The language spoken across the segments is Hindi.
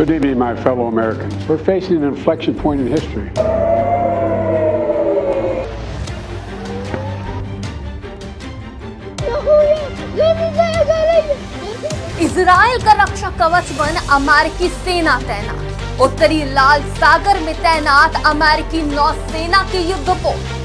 Good evening, my fellow Americans. We're facing an inflection point in history. Israel का रक्षा कवच बन अमेरिकी सेना तैनात। उत्तरी लाल सागर में तैनात अमेरिकी नौसेना के युद्धपोत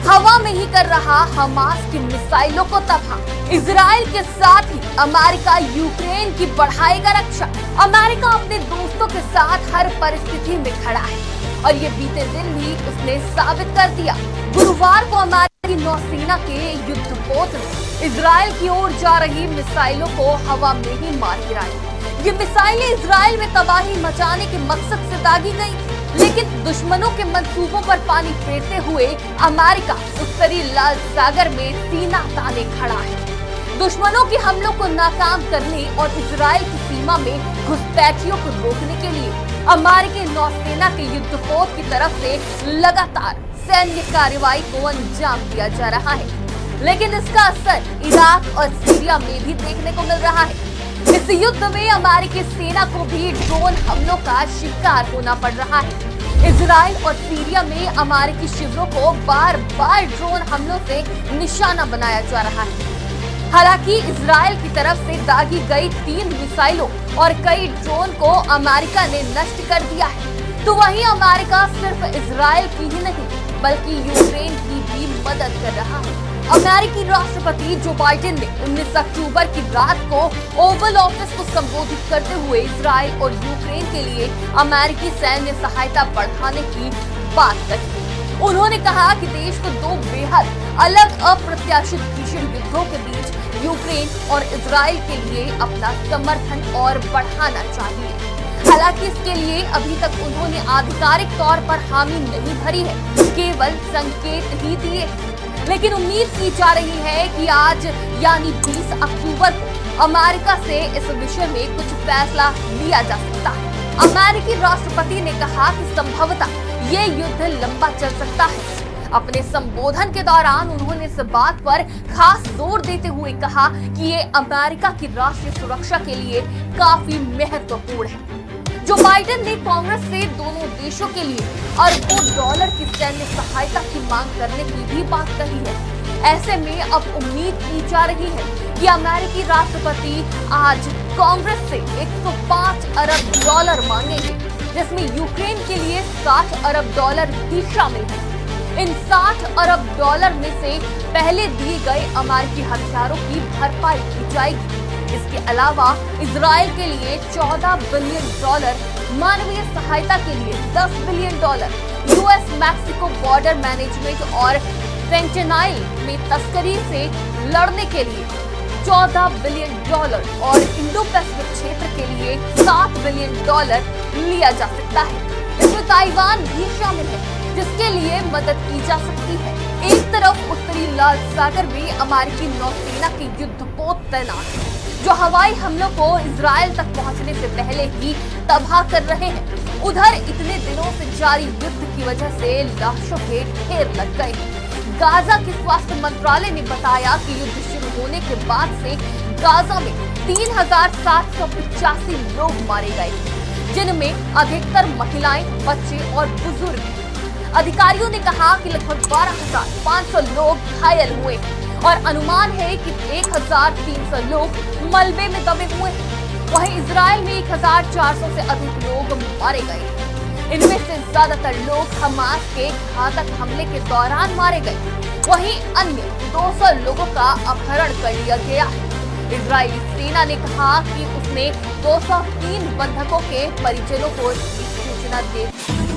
हवा में ही कर रहा हमास की मिसाइलों को तबाह। इजराइल के साथ ही अमेरिका यूक्रेन की बढ़ाएगा रक्षा। अमेरिका अपने दोस्तों के साथ हर परिस्थिति में खड़ा है और ये बीते दिन भी उसने साबित कर दिया। गुरुवार को अमेरिकी नौसेना के युद्धपोत ने इजराइल की ओर जा रही मिसाइलों को हवा में ही मार गिराया। ये मिसाइलें इजराइल में तबाही मचाने के मकसद से दागी गई, लेकिन दुश्मनों के मंसूबों पर पानी फेरते हुए अमेरिका उत्तरी लाल सागर में सीना ताने खड़ा है। दुश्मनों के हमलों को नाकाम करने और इजराइल की सीमा में घुसपैठियों को रोकने के लिए अमेरिकी नौसेना के युद्धपोत की तरफ से लगातार सैन्य कार्रवाई को अंजाम दिया जा रहा है, लेकिन इसका असर इराक और सीरिया में भी देखने को मिल रहा है। इस युद्ध में अमेरिकी सेना को भी ड्रोन हमलों का शिकार होना पड़ रहा है। इजराइल और सीरिया में अमेरिकी शिविरों को बार बार ड्रोन हमलों से निशाना बनाया जा रहा है। हालांकि इजराइल की तरफ से दागी गई 3 मिसाइलों और कई ड्रोन को अमेरिका ने नष्ट कर दिया है, तो वहीं अमेरिका सिर्फ इजराइल की ही नहीं बल्कि यूक्रेन की भी मदद कर रहा है। अमेरिकी राष्ट्रपति जो बाइडेन ने 19 अक्टूबर की रात को ओवल ऑफिस को संबोधित करते हुए इजराइल और यूक्रेन के लिए अमेरिकी सैन्य सहायता बढ़ाने की बात कही। उन्होंने कहा कि देश को 2 बेहद अलग अप्रत्याशित भीषण युद्धों के बीच यूक्रेन और इजराइल के लिए अपना समर्थन और बढ़ाना चाहिए। हालांकि इसके लिए अभी तक उन्होंने आधिकारिक तौर पर हामी नहीं भरी है, केवल संकेत ही दिए। लेकिन उम्मीद की जा रही है कि आज यानी 20 अक्टूबर को अमेरिका से इस विषय में कुछ फैसला लिया जा सकता है। अमेरिकी राष्ट्रपति ने कहा कि संभवतः ये युद्ध लंबा चल सकता है। अपने संबोधन के दौरान उन्होंने इस बात पर खास जोर देते हुए कहा कि ये अमेरिका की राष्ट्रीय सुरक्षा के लिए काफी महत्वपूर्ण है। जो बाइडेन ने कांग्रेस से दोनों देशों के लिए अरबों डॉलर की सैन्य सहायता की मांग करने की भी बात कही है। ऐसे में अब उम्मीद की जा रही है कि अमेरिकी राष्ट्रपति आज कांग्रेस से 105 अरब डॉलर मांगेंगे, जिसमें यूक्रेन के लिए 60 अरब डॉलर भी शामिल है। इन 60 अरब डॉलर में से पहले दिए गए अमेरिकी हथियारों की भरपाई की जाएगी। इसके अलावा इजराइल के लिए 14 बिलियन डॉलर, मानवीय सहायता के लिए 10 billion dollar, US Mexico border management और फेंटेनाइल में तस्करी से लड़ने के लिए 14 बिलियन डॉलर और इंडो पैसिफिक क्षेत्र के लिए 7 बिलियन डॉलर लिया जा सकता है। इसमें ताइवान भी शामिल है, जिसके लिए मदद की जा सकती है। एक तरफ उत्तरी लाल सागर में अमेरिकी नौसेना के युद्धपोत तैनात है, जो हवाई हमलों को इजराइल तक पहुंचने से पहले ही तबाह कर रहे हैं। उधर इतने दिनों से जारी युद्ध की वजह से लाशों के ढेर लग गए हैं। गाजा के स्वास्थ्य मंत्रालय ने बताया कि युद्ध शुरू होने के बाद से गाजा में 3785 लोग मारे गए, जिनमें अधिकतर महिलाएं, बच्चे और बुजुर्ग हैं। अधिकारियों ने कहा कि लगभग 12,500 लोग घायल हुए और अनुमान है कि 1,300 लोग मलबे में दबे हुए हैं। वहीं इजराइल में 1,400 से अधिक लोग मारे गए। इनमें से ज्यादातर लोग हमास के घातक हमले के दौरान मारे गए। वहीं अन्य 200 लोगों का अपहरण कर लिया गया है। इजरायली सेना ने कहा कि उसने 203 बंधकों के परिजनों को सूचना दे दी।